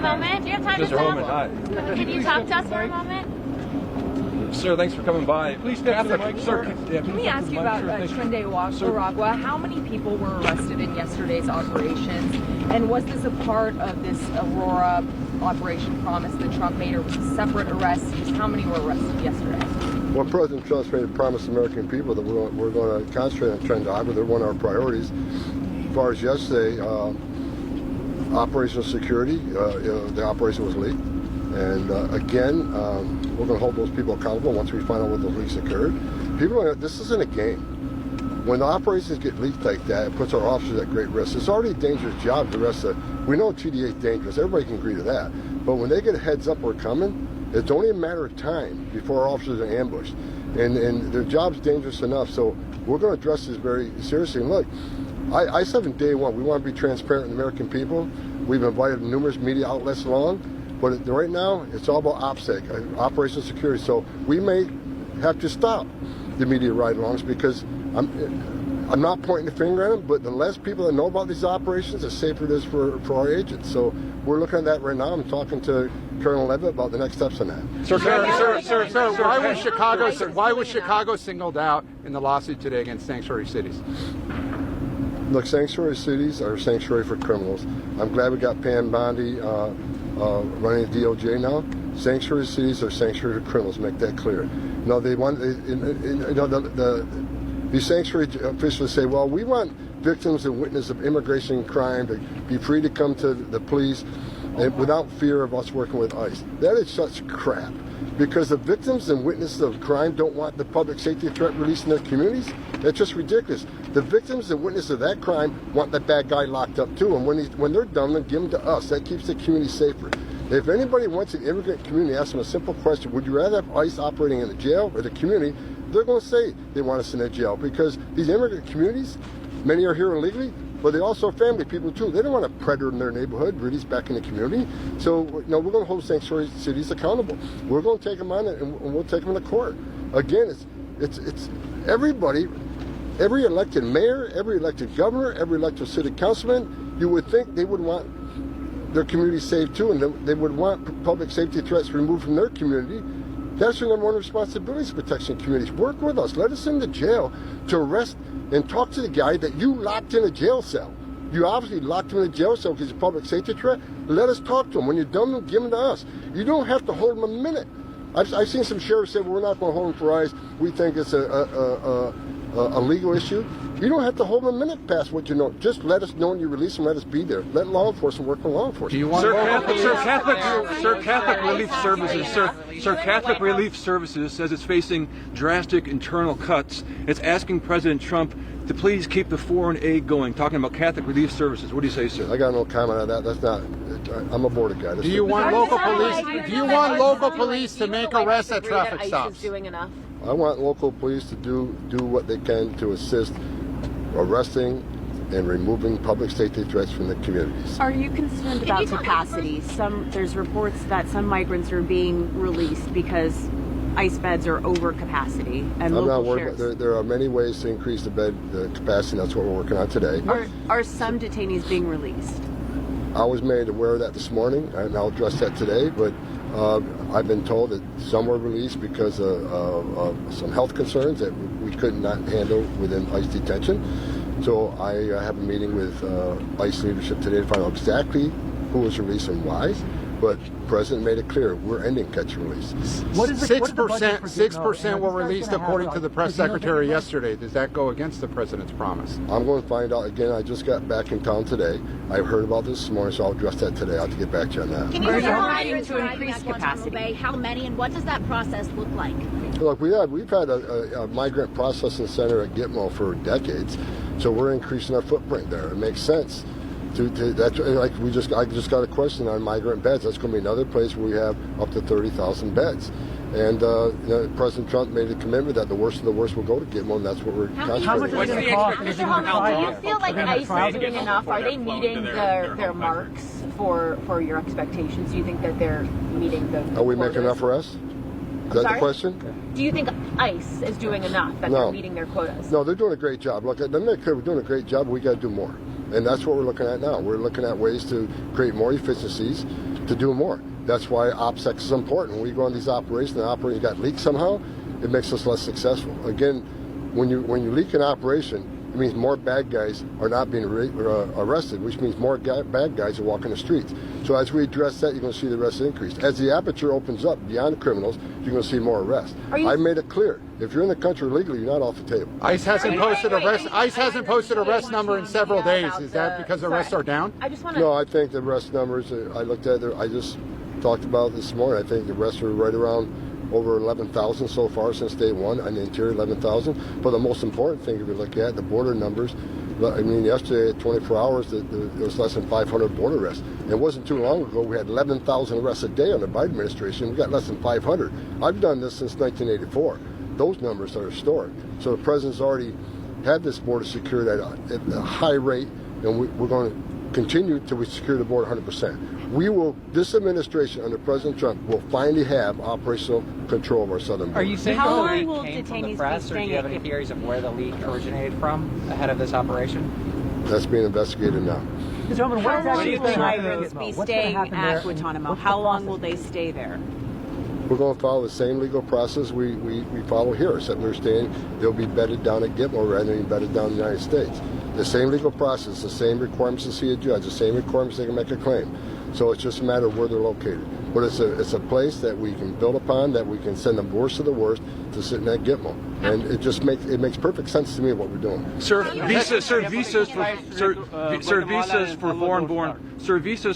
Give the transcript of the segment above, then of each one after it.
a moment? Do you have time to Mr. Homan, hi. Can you talk to us for a moment? Sir, thanks for coming by. Please step to the mic, sir. Can we ask you about Trinidad Aragua? How many people were arrested in yesterday's operations? And was this a part of this Aurora operation promise that Trump made, or was it a separate arrest? Just how many were arrested yesterday? Well, President Trump's made a promise to American people that we're going to concentrate on Trinidad Aragua. They're one of our priorities. As far as yesterday, operational security, the operation was leaked. And again, we're going to hold those people accountable once we find out what those leaks occurred. This isn't a game. When the operations get leaked like that, it puts our officers at great risk. It's already a dangerous job. We know TDA is dangerous. Everybody can agree to that. But when they get a heads up we're coming, it's only a matter of time before our officers are ambushed. And their job's dangerous enough. So we're going to address this very seriously. And look, I said from day one, we want to be transparent with the American people. We've invited numerous media outlets along. But right now, it's all about OPSEC, operational security. So we may have to stop the media ride-alongs because I'm not pointing the finger at them, but the less people that know about these operations, the safer it is for our agents. So we're looking at that right now. I'm talking to Colonel Levitt about the next steps on that. Sir, why was Chicago singled out in the lawsuit today against sanctuary cities? Look, sanctuary cities are sanctuary for criminals. I'm glad we got Pam Bondi running the DOJ now. Sanctuary cities are sanctuary for criminals. Make that clear. No, they want. These sanctuary officials say, well, we want victims and witnesses of immigration crime to be free to come to the police without fear of us working with ICE. That is such crap. Because the victims and witnesses of crime don't want the public safety threat released in their communities. That's just ridiculous. The victims and witnesses of that crime want that bad guy locked up too. And when they're done, then give them to us. That keeps the community safer. If anybody wants an immigrant community, ask them a simple question: would you rather have ICE operating in the jail or the community? They're going to say they want us in the jail because these immigrant communities, many are here illegally, but they also are family people too. They don't want a predator in their neighborhood released back in the community. So we're going to hold sanctuary cities accountable. We're going to take them on and we'll take them to court. Again, it's everybody, every elected mayor, every elected governor, every elected city councilman. You would think they would want their community safe too, and they would want public safety threats removed from their community. That's your number one responsibility, is protection communities. Work with us. Let us in the jail to arrest and talk to the guy that you locked in a jail cell. You obviously locked him in a jail cell because he's a public safety threat. Let us talk to him. When you're done, give him to us. You don't have to hold him a minute. I've seen some sheriffs say, well, we're not going to hold him for ICE. We think it's a legal issue. You don't have to hold them a minute past what you know. Just let us know when you release them. Let us be there. Let law enforcement work with law enforcement. Do you want Catholic Relief Services says it's facing drastic internal cuts. It's asking President Trump to please keep the foreign aid going. Talking about Catholic Relief Services. What do you say, sir? I got no comment on that. That's not. I'm a border guy. Do you want local police? Do you want local police to make arrests at traffic stops? Doing enough? I want local police to do what they can to assist arresting and removing public safety threats from the communities. Are you concerned about capacity? There's reports that some migrants are being released because ICE beds are over capacity, and I'm not worried. There are many ways to increase the capacity. That's what we're working on today. Are some detainees being released? I was made aware of that this morning, and I'll address that today. But I've been told that some were released because of some health concerns that we could not handle within ICE detention. So I have a meeting with ICE leadership today to find out exactly who was released and why. But the President made it clear, we're ending catch and release. 6% were released according to the press secretary yesterday. Does that go against the President's promise? I'm going to find out. Again, I just got back in town today. I heard about this morning, so I'll address that today. I'll have to get back to you on that. Can you trying to increase capacity? How many and what does that process look like? Look, we've had a migrant processing center at Gitmo for decades, so we're increasing our footprint there. It makes sense. I just got a question on migrant beds. That's going to be another place where we have up to 30,000 beds. And President Trump made a commitment that the worst of the worst will go to Gitmo, and that's what we're concentrating on. Mr. Homan, do you feel like ICE is doing enough? Are they meeting their marks for your expectations? Do you think that they're meeting the Are we making enough arrests? Is that the question? Do you think ICE is doing enough, that they're meeting their quotas? No, they're doing a great job. Look, let me make clear, we're doing a great job, but we got to do more. And that's what we're looking at now. We're looking at ways to create more efficiencies, to do more. That's why OPSEC is important. When we go on these operations, the operation got leaked somehow, it makes us less successful. Again, when you leak an operation, it means more bad guys are not being arrested, which means more bad guys are walking the streets. So as we address that, you're going to see the arrests increase. As the aperture opens up beyond criminals, you're going to see more arrests. I made it clear: if you're in the country legally, you're not off the table. ICE hasn't posted arrest. ICE hasn't posted arrest number in several days. Is that because arrests are down? I just want to. No, I think the arrest numbers. I looked at it. I just talked about it this morning. I think the arrests are right around over 11,000 so far since day one. On the interior, 11,000. But the most important thing, if you look at the border numbers, I mean, yesterday at 24 hours, there was less than 500 border arrests. And it wasn't too long ago we had 11,000 arrests a day under the Biden administration. We got less than 500. I've done this since 1984. Those numbers are historic. So the president's already had this border secured at a high rate, and we're going to continue till we secure the border 100%. This administration under President Trump will finally have operational control of our southern border. Are you saying How the long leak will came from the detainees press, be or do you have any staying at- theories of where the leak originated from ahead of this operation? That's being investigated now. How long will migrants be staying happen at there? Guantanamo? How long will they stay there? We're going to follow the same legal process we follow here, except we're staying, they'll be bedded down at Gitmo rather than being bedded down in the United States. The same legal process, the same requirements to see a judge, the same requirements they can make a claim. So it's just a matter of where they're located. But it's a place that we can build upon, that we can send the worst of the worst to sit in that Gitmo. And it makes perfect sense to me what we're doing. Sir, visas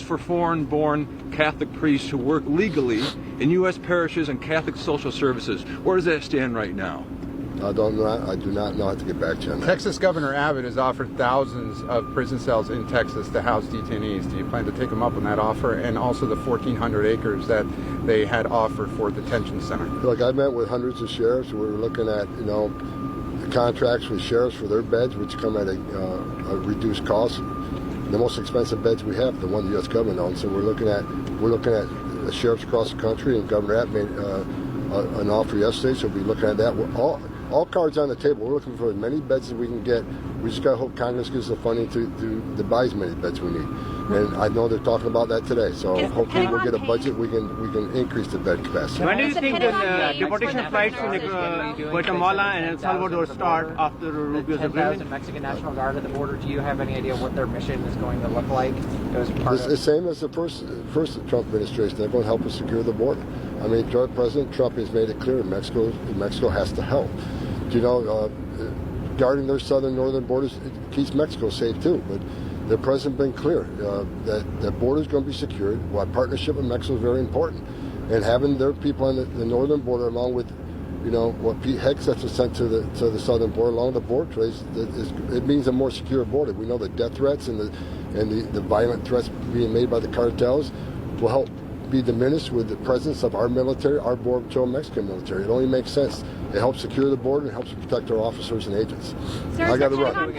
for foreign-born Catholic priests who work legally in U.S. parishes and Catholic social services. Where does that stand right now? I do not know how to get back to you on that. Texas Governor Abbott has offered thousands of prison cells in Texas to house detainees. Do you plan to take them up on that offer, and also the 1,400 acres that they had offered for a detention center? Look, I met with hundreds of sheriffs. We were looking at, the contracts with sheriffs for their beds, which come at a reduced cost. The most expensive beds we have, the one the U.S. government owns. So we're looking at sheriffs across the country, and Governor Abbott made an offer yesterday. So we'll be looking at that. All cards on the table. We're looking for as many beds as we can get. We just got to hope Congress gives the funding to buy as many beds we need. And I know they're talking about that today. So hopefully we'll get a budget. We can increase the bed capacity. When do you think the deportation flights in Guatemala and El Salvador start after Rubio's 10,000 agreement? Mexican National Guard at the border. Do you have any idea what their mission is going to look like? It was part It's the same as the first Trump administration. They're going to help us secure the border. I mean, President Trump has made it clear Mexico has to help. Guarding their northern borders, it keeps Mexico safe too. But the president been clear that the border is going to be secured. While partnership with Mexico is very important, and having their people on the northern border, along with what Pete Hegseth has sent to the southern border along the border trace, it means a more secure border. We know the death threats and the violent threats being made by the cartels will help be diminished with the presence of our military, our Border Patrol Mexican military. It only makes sense. It helps secure the border and helps protect our officers and agents. Sir, I got to is the run. Pentagon